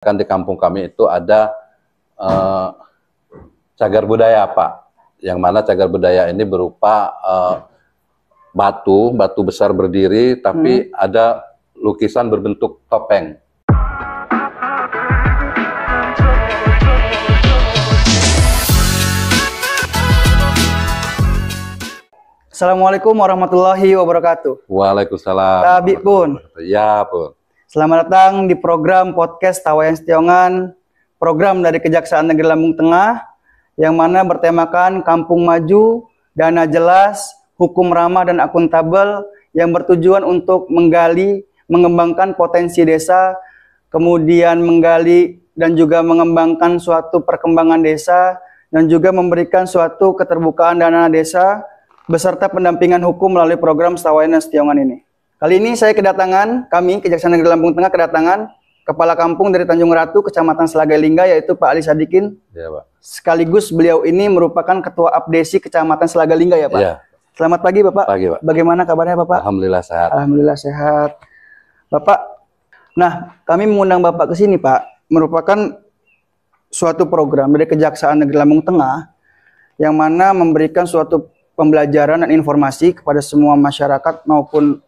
Kan di kampung kami itu ada cagar budaya, Pak. Yang mana cagar budaya ini berupa batu besar berdiri, tapi ada lukisan berbentuk topeng. Assalamualaikum warahmatullahi wabarakatuh. Waalaikumsalam. Tabi pun. Ya pun. Selamat datang di program podcast Tawayan Setiongan, program dari Kejaksaan Negeri Lampung Tengah, yang mana bertemakan Kampung Maju, Dana Jelas, Hukum Ramah dan Akuntabel, yang bertujuan untuk menggali, mengembangkan potensi desa, kemudian menggali dan juga mengembangkan suatu perkembangan desa, dan juga memberikan suatu keterbukaan dana desa, beserta pendampingan hukum melalui program Tawayan Setiongan ini. Kali ini saya kedatangan, kami Kejaksaan Negeri Lampung Tengah kedatangan Kepala Kampung dari Tanjung Ratu, Kecamatan Selagailingga, yaitu Pak Ali Sadikin. Ya, Pak. Sekaligus beliau ini merupakan Ketua Abdesi Kecamatan Selagailingga, ya Pak? Ya. Selamat pagi Bapak. Pagi, Pak. Bagaimana kabarnya Bapak? Alhamdulillah sehat. Alhamdulillah sehat. Bapak, nah kami mengundang Bapak ke sini Pak, merupakan suatu program dari Kejaksaan Negeri Lampung Tengah, yang mana memberikan suatu pembelajaran dan informasi kepada semua masyarakat maupun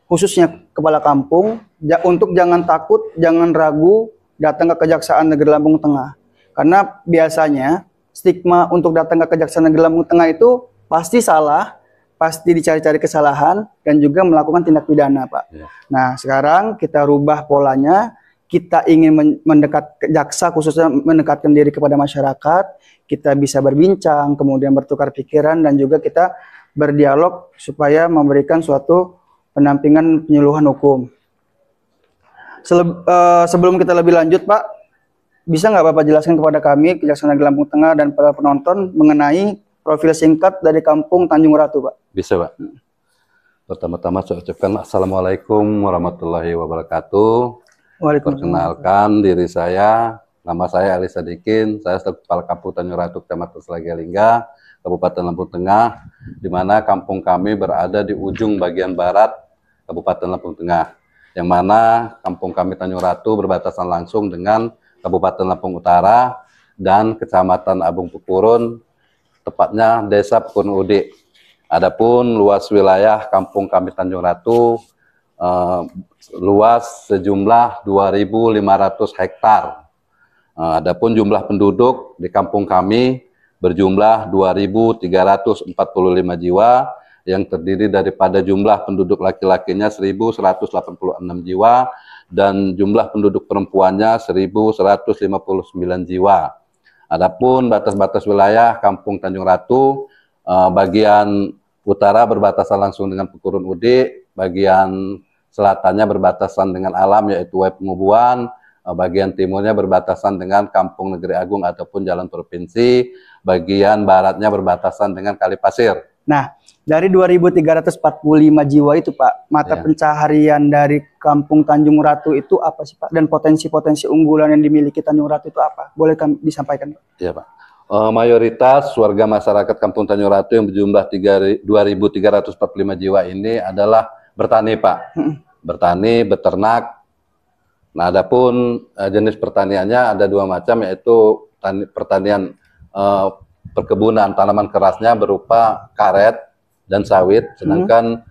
khususnya kepala kampung untuk jangan takut, jangan ragu datang ke Kejaksaan Negeri Lampung Tengah. Karena biasanya stigma untuk datang ke Kejaksaan Negeri Lampung Tengah itu pasti salah, pasti dicari-cari kesalahan dan juga melakukan tindak pidana, Pak. Ya. Nah, sekarang kita rubah polanya, kita ingin mendekat ke jaksa, khususnya mendekatkan diri kepada masyarakat, kita bisa berbincang, kemudian bertukar pikiran, dan juga kita berdialog supaya memberikan suatu pendampingan penyuluhan hukum. Sebelum kita lebih lanjut, Pak, bisa nggak Bapak jelaskan kepada kami, Kejaksaan Negeri Lampung Tengah dan para penonton, mengenai profil singkat dari Kampung Tanjung Ratu, Pak? Bisa, Pak. Pertama-tama saya ucapkan Assalamualaikum warahmatullahi wabarakatuh. Perkenalkan diri saya, nama saya Ali Sadikin, saya Kepala Kampung Tanjung Ratu, Kecamatan Selagailingga, Kabupaten Lampung Tengah, di mana kampung kami berada di ujung bagian barat Kabupaten Lampung Tengah, yang mana kampung kami Tanjung Ratu berbatasan langsung dengan Kabupaten Lampung Utara dan Kecamatan Abung Pukurun, tepatnya Desa Pukurun Udik. Adapun luas wilayah kampung kami Tanjung Ratu luas sejumlah 2.500 hektar. Adapun jumlah penduduk di kampung kami berjumlah 2.345 jiwa, yang terdiri daripada jumlah penduduk laki-lakinya 1.186 jiwa dan jumlah penduduk perempuannya 1.159 jiwa. Adapun batas-batas wilayah Kampung Tanjung Ratu, bagian utara berbatasan langsung dengan Pukurun Udik, bagian selatannya berbatasan dengan alam yaitu Wai Pengubuan, bagian timurnya berbatasan dengan Kampung Negeri Agung ataupun Jalan Provinsi, bagian baratnya berbatasan dengan Kali Pasir. Nah, dari 2.345 jiwa itu Pak, mata pencaharian dari Kampung Tanjung Ratu itu apa sih Pak? Dan potensi-potensi unggulan yang dimiliki Tanjung Ratu itu apa? Boleh kami disampaikan Pak? Iya Pak. Mayoritas warga masyarakat Kampung Tanjung Ratu yang berjumlah 2.345 jiwa ini adalah bertani Pak. Bertani, beternak. Nah, adapun jenis pertaniannya ada dua macam, yaitu pertanian perkebunan tanaman kerasnya berupa karet dan sawit, sedangkan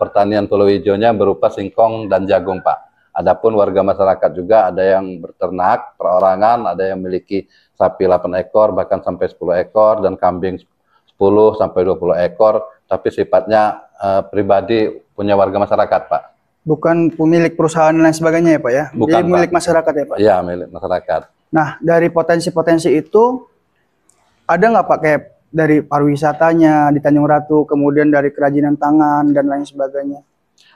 pertanian pulau hijaunya berupa singkong dan jagung, Pak. Adapun warga masyarakat juga ada yang berternak, perorangan, ada yang memiliki sapi 8 ekor, bahkan sampai 10 ekor, dan kambing 10 sampai 20 ekor, tapi sifatnya pribadi punya warga masyarakat, Pak. Bukan pemilik perusahaan dan lain sebagainya ya Pak ya? Bukan, jadi milik masyarakat ya Pak? Iya, milik masyarakat. Nah, dari potensi-potensi itu, ada nggak Pak kayak dari pariwisatanya di Tanjung Ratu, kemudian dari kerajinan tangan dan lain sebagainya?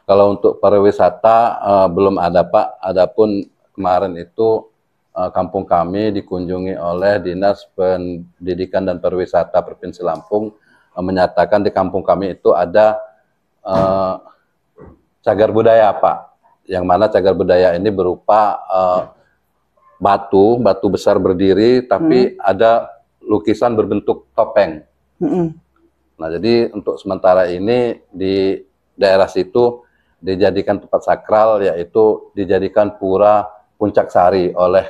Kalau untuk pariwisata belum ada Pak, adapun kemarin itu kampung kami dikunjungi oleh Dinas Pendidikan dan Pariwisata Provinsi Lampung, menyatakan di kampung kami itu ada cagar budaya Pak, yang mana cagar budaya ini berupa batu besar berdiri, tapi ada lukisan berbentuk topeng. Nah, jadi untuk sementara ini di daerah situ dijadikan tempat sakral, yaitu dijadikan pura Puncak Sari oleh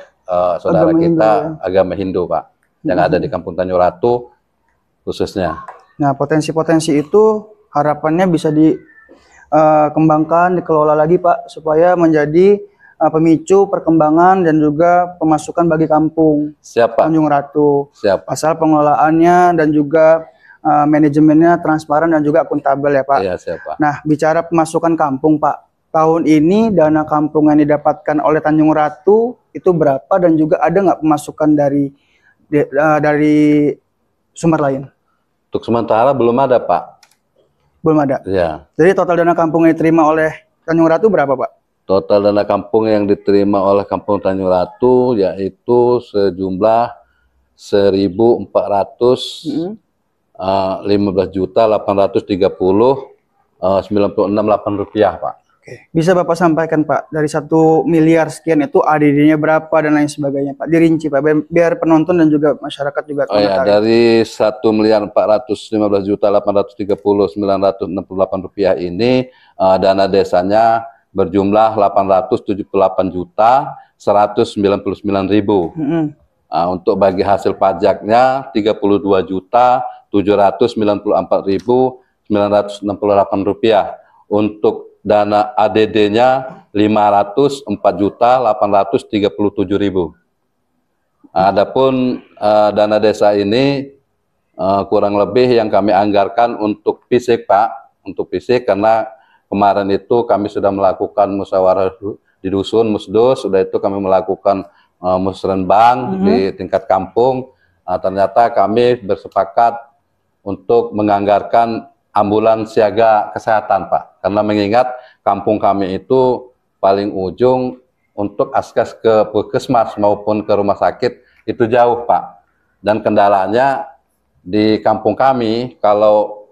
saudara Agama Hindu, kita ya. agama Hindu, Pak, yang ada di Kampung Tanjung Ratu khususnya. Nah, potensi-potensi itu harapannya bisa dikembangkan, dikelola lagi, Pak, supaya menjadi pemicu perkembangan dan juga pemasukan bagi kampung Siapa? Tanjung Ratu. Siapa? Asal pengelolaannya dan juga manajemennya transparan dan juga akuntabel ya, Pak. Iya, siapa? Nah, bicara pemasukan kampung, Pak. Tahun ini dana kampung yang didapatkan oleh Tanjung Ratu itu berapa dan juga ada nggak pemasukan dari sumber lain? Untuk sementara belum ada, Pak. Belum ada. Ya. Jadi total dana kampung yang diterima oleh Tanjung Ratu berapa, Pak? Total dana kampung yang diterima oleh Kampung Tanjung Ratu yaitu sejumlah 1.415.830.96.8 rupiah, Pak. Oke. Bisa Bapak sampaikan, Pak, dari 1 miliar sekian itu ADD-nya berapa dan lain sebagainya, Pak? Dirinci, Pak, biar penonton dan juga masyarakat juga Oh ya, dari 1.415.830.968 rupiah ini dana desanya berjumlah 878.199.000. Untuk bagi hasil pajaknya 32.794.968 rupiah. Untuk dana ADD-nya 504.837.000. Adapun dana desa ini kurang lebih yang kami anggarkan untuk fisik, Pak, untuk fisik, karena kemarin itu kami sudah melakukan musyawarah di dusun, musdos, sudah itu kami melakukan musrenbang di tingkat kampung. Ternyata kami bersepakat untuk menganggarkan ambulans siaga kesehatan, Pak, karena mengingat kampung kami itu paling ujung untuk akses ke puskesmas maupun ke rumah sakit itu jauh, Pak. Dan kendalanya di kampung kami kalau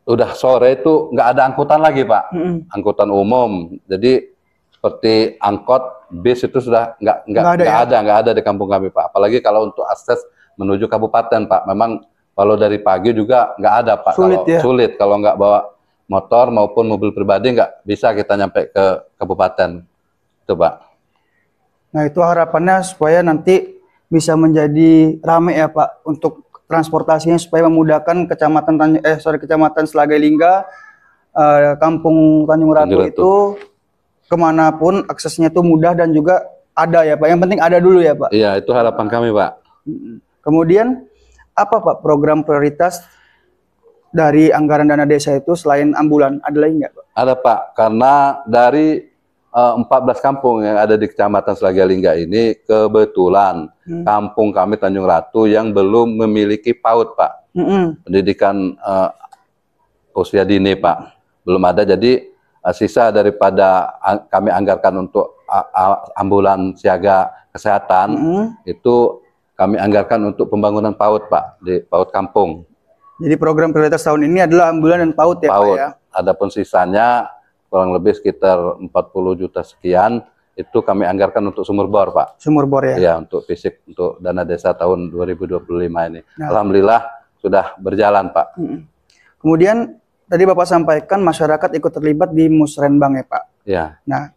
udah sore itu nggak ada angkutan lagi, Pak. Angkutan umum. Jadi seperti angkot, bis itu sudah nggak ada di kampung kami, Pak. Apalagi kalau untuk akses menuju kabupaten, Pak. Memang kalau dari pagi juga nggak ada, Pak. Sulit kalau nggak bawa motor maupun mobil pribadi nggak bisa kita nyampe ke kabupaten. Itu, Pak. Nah, itu harapannya supaya nanti bisa menjadi rame ya, Pak, untuk transportasinya supaya memudahkan kecamatan Selagai Lingga, Kampung Tanjung Ratu itu kemanapun aksesnya itu mudah dan juga ada ya, Pak. Yang penting ada dulu ya, Pak. Iya, itu harapan kami, Pak. Kemudian apa, Pak, program prioritas dari anggaran dana desa itu selain ambulan? Ada lagi nggak, Pak? Ada, Pak. Karena dari 14 kampung yang ada di Kecamatan Selagai Lingga ini, kebetulan kampung kami Tanjung Ratu yang belum memiliki PAUD, Pak. Pendidikan usia dini, Pak. Belum ada, jadi sisa daripada kami anggarkan untuk ambulan siaga kesehatan, itu kami anggarkan untuk pembangunan PAUD, Pak, di PAUD kampung. Jadi program prioritas tahun ini adalah ambulan dan PAUD ya, PAUD. Pak, ya? Adapun sisanya kurang lebih sekitar 40 juta sekian, itu kami anggarkan untuk sumur bor, Pak. Sumur bor ya? Iya, untuk fisik, untuk dana desa tahun 2025 ini. Nah, alhamdulillah sudah berjalan, Pak. Kemudian tadi Bapak sampaikan masyarakat ikut terlibat di musrenbang ya, Pak? Iya. Nah,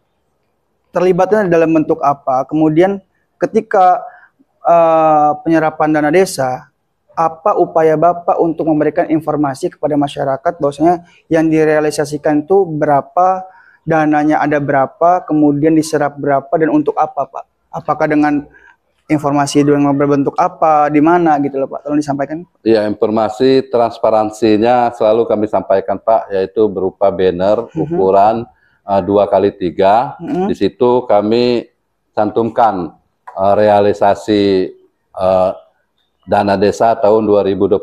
terlibatnya dalam bentuk apa? Kemudian ketika penyerapan dana desa, apa upaya Bapak untuk memberikan informasi kepada masyarakat bahwasanya yang direalisasikan itu berapa, dananya ada berapa, kemudian diserap berapa, dan untuk apa, Pak? Apakah dengan informasi dengan berbentuk apa, di mana gitu loh, Pak? Tolong disampaikan. Iya, informasi transparansinya selalu kami sampaikan, Pak, yaitu berupa banner ukuran 2x3. Di situ kami cantumkan realisasi dana desa tahun 2025,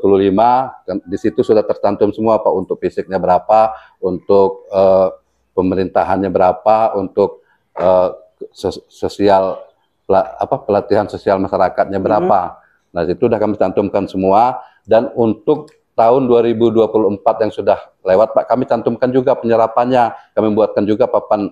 di situ sudah tercantum semua, Pak, untuk fisiknya berapa, untuk pemerintahannya berapa, untuk sosial pelatihan sosial masyarakatnya berapa. Nah, itu sudah kami cantumkan semua. Dan untuk tahun 2024 yang sudah lewat, Pak, kami cantumkan juga penyerapannya. Kami buatkan juga papan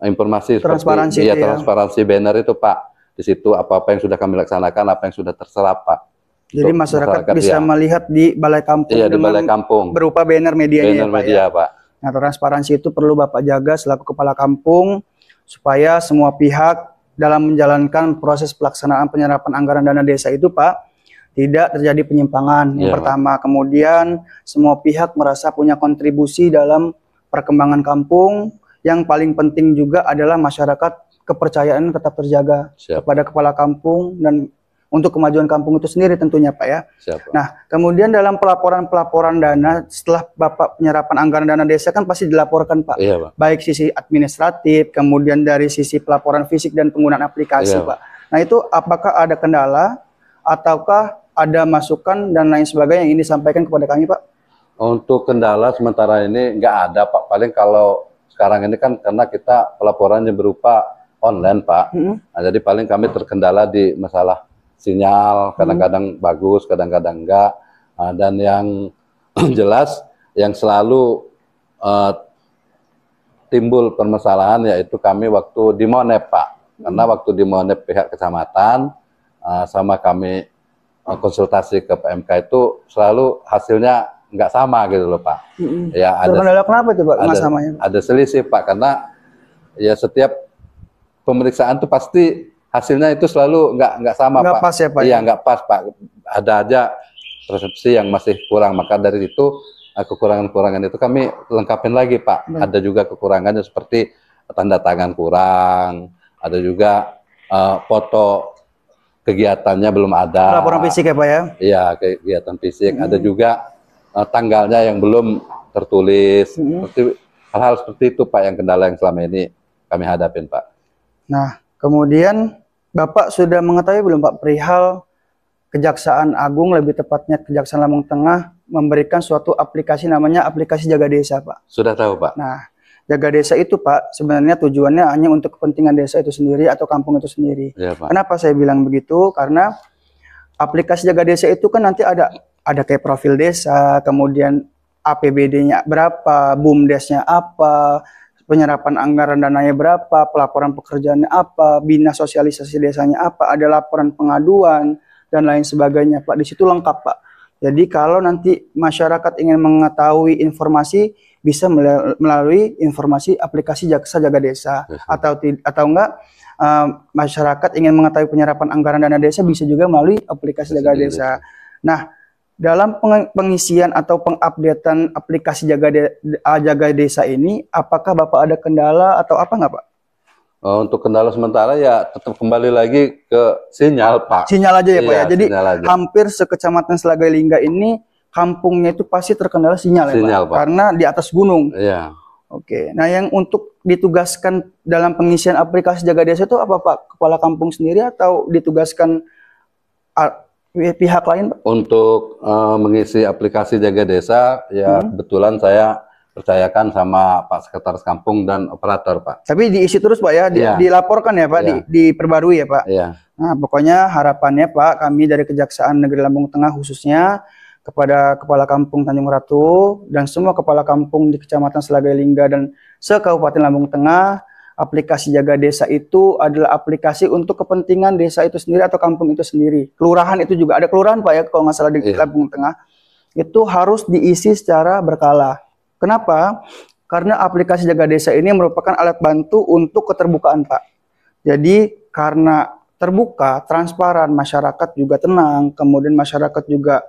informasi transparansi seperti transparansi banner itu, Pak. Di situ apa-apa yang sudah kami laksanakan, apa yang sudah terserap, Pak. Jadi masyarakat bisa melihat di balai kampung, di balai kampung berupa banner medianya, banner media, Pak. Nah, transparansi itu perlu Bapak jaga selaku kepala kampung supaya semua pihak dalam menjalankan proses pelaksanaan penyerapan anggaran dana desa itu Pak, tidak terjadi penyimpangan. Yang pertama, kemudian semua pihak merasa punya kontribusi dalam perkembangan kampung. Yang paling penting juga adalah masyarakat kepercayaan tetap terjaga kepada kepala kampung dan untuk kemajuan kampung itu sendiri tentunya Pak ya. Nah, kemudian dalam pelaporan dana setelah Bapak penyerapan anggaran dana desa kan pasti dilaporkan Pak. Pak. Baik sisi administratif, kemudian dari sisi pelaporan fisik dan penggunaan aplikasi Pak. Nah, itu apakah ada kendala ataukah ada masukan dan lain sebagainya yang ingin disampaikan kepada kami Pak? Untuk kendala sementara ini nggak ada Pak. Paling kalau sekarang ini kan karena kita pelaporannya berupa online Pak. Nah, jadi paling kami terkendala di masalah sinyal, kadang-kadang bagus, kadang-kadang enggak. Dan yang jelas, yang selalu timbul permasalahan yaitu kami waktu di Monep Pak. Karena waktu di Monep pihak kecamatan sama kami konsultasi ke PMK itu selalu hasilnya nggak sama gitu loh Pak. Ya ada. Kenapa itu Pak? Ada selisih Pak, karena ya setiap pemeriksaan itu pasti hasilnya itu selalu nggak sama nggak Pak. Pas ya Pak? Iya nggak pas Pak. Ada aja persepsi yang masih kurang. Maka dari itu kekurangan-kekurangan itu kami lengkapin lagi Pak. Ada juga kekurangannya seperti tanda tangan kurang. Ada juga foto kegiatannya belum ada. Laporan fisik ya Pak ya? Iya kegiatan fisik. Ada juga tanggalnya yang belum tertulis. Hal-hal seperti itu Pak yang kendala yang selama ini kami hadapin Pak. Nah kemudian Bapak sudah mengetahui belum Pak perihal Kejaksaan Agung, lebih tepatnya Kejaksaan Lampung Tengah memberikan suatu aplikasi namanya aplikasi Jaga Desa Pak? Sudah tahu Pak. Nah, Jaga Desa itu Pak sebenarnya tujuannya hanya untuk kepentingan desa itu sendiri atau kampung itu sendiri. Ya, Pak. Kenapa saya bilang begitu? Karena aplikasi Jaga Desa itu kan nanti ada kayak profil desa, kemudian APBD-nya berapa, BUMDes-nya apa, penyerapan anggaran dananya berapa, pelaporan pekerjaannya apa, bina sosialisasi desanya apa, ada laporan pengaduan dan lain sebagainya Pak. Di situ lengkap Pak. Jadi kalau nanti masyarakat ingin mengetahui informasi bisa melalui informasi aplikasi Jaksa Jaga Desa, atau enggak masyarakat ingin mengetahui penyerapan anggaran dana desa bisa juga melalui aplikasi Jaga Desa. Nah, dalam pengisian atau pengupdatean aplikasi Jaga Desa ini, apakah Bapak ada kendala atau apa nggak Pak? Untuk kendala sementara ya tetap kembali lagi ke sinyal Pak. Sinyal aja ya Pak ya. Jadi hampir sekecamatan Selagai Lingga ini kampungnya itu pasti terkendala sinyal ya Pak. Karena di atas gunung. Iya. Oke. Nah yang untuk ditugaskan dalam pengisian aplikasi Jaga Desa itu apa Pak? Kepala kampung sendiri atau ditugaskan pihak lain Pak? Untuk mengisi aplikasi Jaga Desa ya kebetulan saya percayakan sama Pak Sekretaris Kampung dan operator Pak. Tapi diisi terus Pak ya, dilaporkan ya Pak, diperbarui ya Pak. Iya. Nah pokoknya harapannya Pak, kami dari Kejaksaan Negeri Lampung Tengah khususnya kepada Kepala Kampung Tanjung Ratu dan semua Kepala Kampung di Kecamatan Selagai Lingga dan se-Kabupaten Lampung Tengah, aplikasi Jaga Desa itu adalah aplikasi untuk kepentingan desa itu sendiri atau kampung itu sendiri. Kelurahan itu juga ada kelurahan Pak ya, kalau nggak salah di Lampung Tengah, itu harus diisi secara berkala. Kenapa? Karena aplikasi Jaga Desa ini merupakan alat bantu untuk keterbukaan Pak. Jadi karena terbuka, transparan, masyarakat juga tenang, kemudian masyarakat juga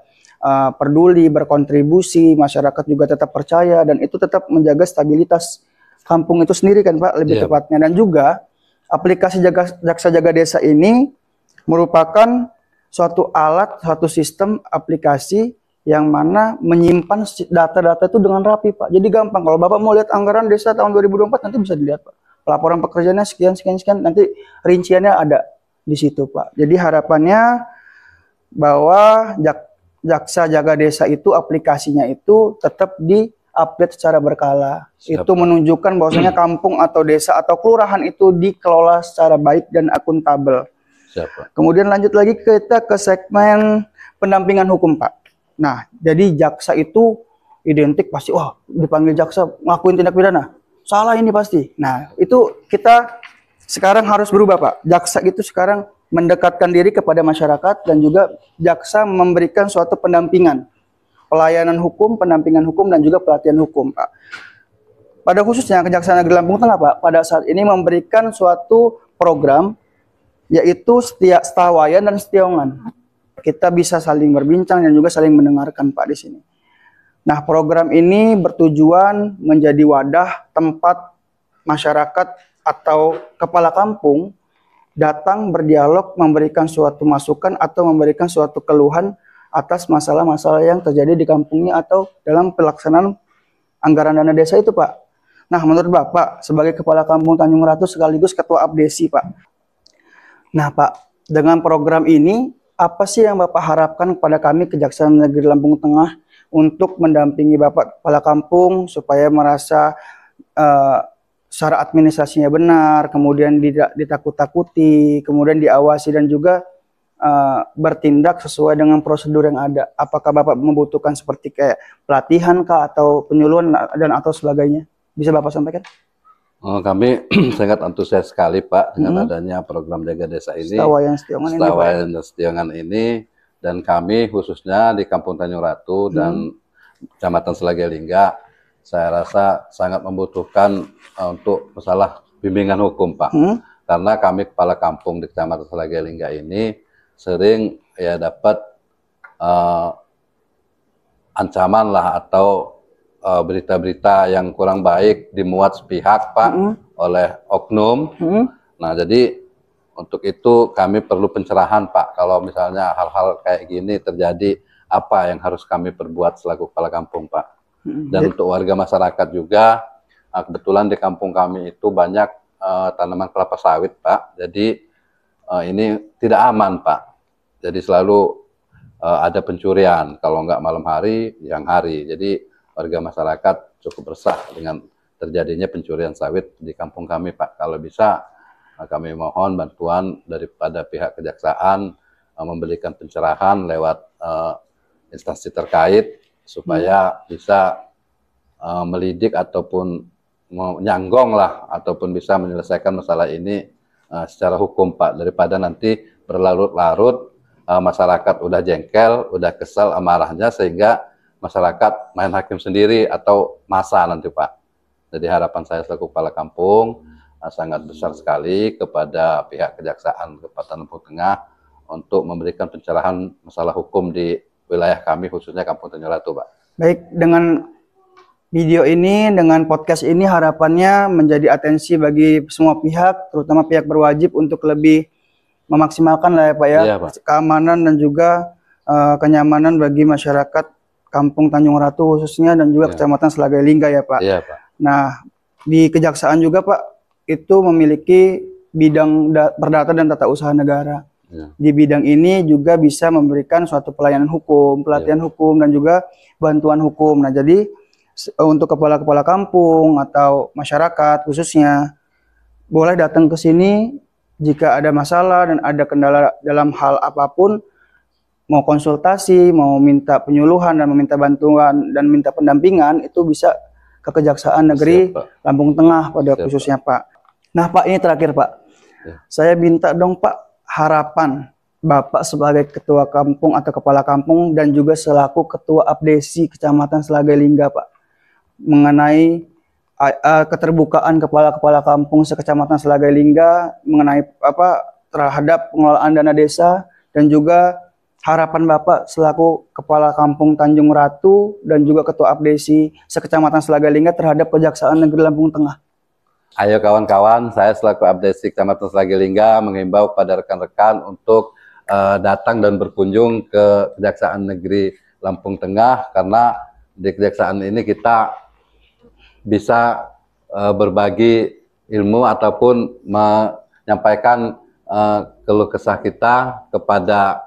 peduli, berkontribusi, masyarakat juga tetap percaya, dan itu tetap menjaga stabilitas kampung itu sendiri kan Pak, lebih tepatnya. Dan juga aplikasi Jaksa Jaga Desa ini merupakan suatu alat, suatu sistem aplikasi yang mana menyimpan data-data itu dengan rapi Pak. Jadi gampang, kalau Bapak mau lihat anggaran desa tahun 2024 nanti bisa dilihat Pak. Pelaporan pekerjaannya sekian, nanti rinciannya ada di situ Pak. Jadi harapannya bahwa Jaksa Jaga Desa itu aplikasinya itu tetap di-update secara berkala. Itu menunjukkan bahwasanya kampung atau desa atau kelurahan itu dikelola secara baik dan akuntabel. Kemudian lanjut lagi kita ke segmen pendampingan hukum Pak. Nah, jadi jaksa itu identik pasti, wah dipanggil jaksa ngakuin tindak pidana, salah ini pasti. Nah, itu kita sekarang harus berubah Pak. Jaksa itu sekarang mendekatkan diri kepada masyarakat dan juga jaksa memberikan suatu pendampingan, pelayanan hukum, pendampingan hukum, dan juga pelatihan hukum Pak. Pada khususnya Kejaksaan Negeri Lampung Tengah Pak, pada saat ini memberikan suatu program yaitu Setawayan dan Setiongan. Kita bisa saling berbincang dan juga saling mendengarkan Pak di sini. Nah, program ini bertujuan menjadi wadah tempat masyarakat atau kepala kampung datang berdialog, memberikan suatu masukan atau memberikan suatu keluhan atas masalah-masalah yang terjadi di kampungnya atau dalam pelaksanaan anggaran dana desa itu, Pak. Nah, menurut Bapak sebagai Kepala Kampung Tanjung Ratu sekaligus Ketua Abdesi, Pak. Nah, Pak, dengan program ini, apa sih yang Bapak harapkan kepada kami Kejaksaan Negeri Lampung Tengah untuk mendampingi Bapak Kepala Kampung supaya merasa secara administrasinya benar, kemudian tidak ditakut-takuti, kemudian diawasi dan juga bertindak sesuai dengan prosedur yang ada. Apakah Bapak membutuhkan seperti kayak pelatihan kah atau penyuluhan dan atau sebagainya? Bisa Bapak sampaikan? Kami sangat antusias sekali Pak dengan adanya program Jaga Desa ini, Setawayan Setiongan Setawayan dan Setiongan ini, dan kami khususnya di Kampung Tanjung Ratu dan Kecamatan Selagalingga, saya rasa sangat membutuhkan untuk masalah bimbingan hukum Pak, karena kami kepala kampung di Kecamatan Selagalingga ini sering ya dapat ancaman lah atau berita-berita yang kurang baik dimuat sepihak Pak oleh oknum. Nah, jadi untuk itu kami perlu pencerahan Pak. Kalau misalnya hal-hal kayak gini terjadi, apa yang harus kami perbuat selaku kepala kampung Pak? Dan untuk warga masyarakat juga, kebetulan di kampung kami itu banyak tanaman kelapa sawit Pak. Jadi ini tidak aman Pak. Jadi selalu ada pencurian. Kalau nggak malam hari, siang hari. Jadi warga masyarakat cukup resah dengan terjadinya pencurian sawit di kampung kami Pak. Kalau bisa kami mohon bantuan daripada pihak kejaksaan memberikan pencerahan lewat instansi terkait supaya bisa melidik ataupun menyanggong lah ataupun bisa menyelesaikan masalah ini secara hukum Pak, daripada nanti berlarut-larut masyarakat udah jengkel, udah kesal amarahnya sehingga masyarakat main hakim sendiri atau masa nanti Pak. Jadi harapan saya selaku kepala kampung sangat besar sekali kepada pihak Kejaksaan Kabupaten Lampung Tengah untuk memberikan pencerahan masalah hukum di wilayah kami khususnya Kampung Tanjung Ratu Pak. Baik, dengan video ini, dengan podcast ini harapannya menjadi atensi bagi semua pihak, terutama pihak berwajib untuk lebih memaksimalkan lah ya Pak ya, iya, Pak, keamanan dan juga kenyamanan bagi masyarakat Kampung Tanjung Ratu khususnya dan juga Kecamatan Selagalingga ya Pak. Iya, Pak. Nah, di Kejaksaan juga Pak itu memiliki bidang perdata dan tata usaha negara. Ya. Di bidang ini juga bisa memberikan suatu pelayanan hukum, pelatihan hukum dan juga bantuan hukum. Nah, jadi untuk kepala-kepala kampung atau masyarakat khususnya boleh datang ke sini jika ada masalah dan ada kendala dalam hal apapun, mau konsultasi, mau minta penyuluhan dan meminta bantuan dan minta pendampingan, itu bisa ke Kejaksaan Negeri Lampung Tengah pada khususnya Pak. Nah Pak, ini terakhir Pak, saya minta dong Pak harapan Bapak sebagai Ketua Kampung atau Kepala Kampung dan juga selaku Ketua Abdesi Kecamatan Selagalingga Pak, mengenai keterbukaan kepala-kepala kampung sekecamatan Selagalingga mengenai terhadap pengelolaan dana desa dan juga harapan Bapak selaku Kepala Kampung Tanjung Ratu dan juga Ketua Abdesi sekecamatan Selagalingga terhadap Kejaksaan Negeri Lampung Tengah. Ayo kawan-kawan, saya selaku Abdesi Kecamatan Selagalingga mengimbau kepada rekan-rekan untuk datang dan berkunjung ke Kejaksaan Negeri Lampung Tengah, karena di Kejaksaan ini kita bisa berbagi ilmu ataupun menyampaikan keluh kesah kita kepada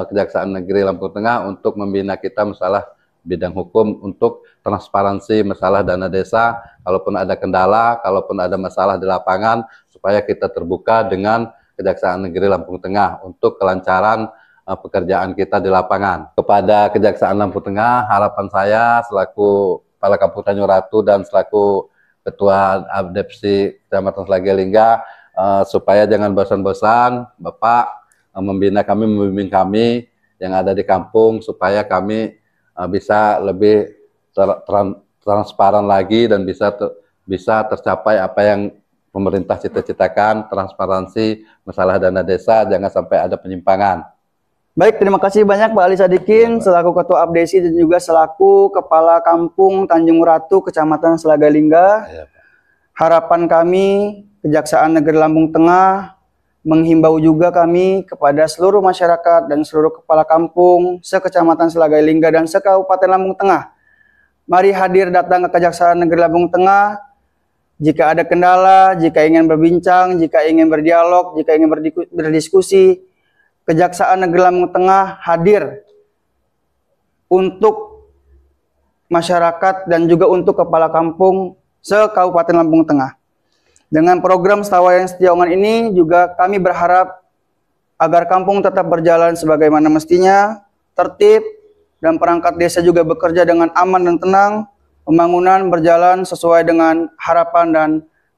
Kejaksaan Negeri Lampung Tengah untuk membina kita masalah bidang hukum untuk transparansi masalah dana desa, kalaupun ada kendala, kalaupun ada masalah di lapangan, supaya kita terbuka dengan Kejaksaan Negeri Lampung Tengah untuk kelancaran pekerjaan kita di lapangan. Kepada Kejaksaan Lampung Tengah, harapan saya selaku Kepala Kampung Tanjung Ratu dan selaku Ketua Abdesi Kecamatan Selagalingga, supaya jangan bosan-bosan Bapak membina kami, membimbing kami yang ada di kampung supaya kami bisa lebih transparan lagi dan bisa tercapai apa yang pemerintah cita-citakan transparansi masalah dana desa, jangan sampai ada penyimpangan. Baik, terima kasih banyak Pak Ali Sadikin selaku Ketua Abdesi dan juga selaku Kepala Kampung Tanjung Ratu, Kecamatan Selagalingga. Ya, Pak. Harapan kami, Kejaksaan Negeri Lampung Tengah menghimbau juga kami kepada seluruh masyarakat dan seluruh kepala kampung se-Kecamatan Selagalingga dan se-Kabupaten Lampung Tengah. Mari hadir datang ke Kejaksaan Negeri Lampung Tengah. Jika ada kendala, jika ingin berbincang, jika ingin berdialog, jika ingin berdiskusi, Kejaksaan Negeri Lampung Tengah hadir untuk masyarakat dan juga untuk kepala kampung se-Kabupaten Lampung Tengah. Dengan program Setawayan Setiawangan ini juga kami berharap agar kampung tetap berjalan sebagaimana mestinya, tertib, dan perangkat desa juga bekerja dengan aman dan tenang, pembangunan berjalan sesuai dengan harapan dan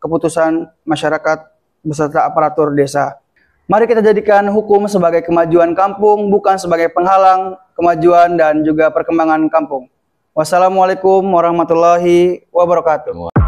keputusan masyarakat beserta aparatur desa. Mari kita jadikan hukum sebagai kemajuan kampung, bukan sebagai penghalang kemajuan dan juga perkembangan kampung. Wassalamualaikum warahmatullahi wabarakatuh.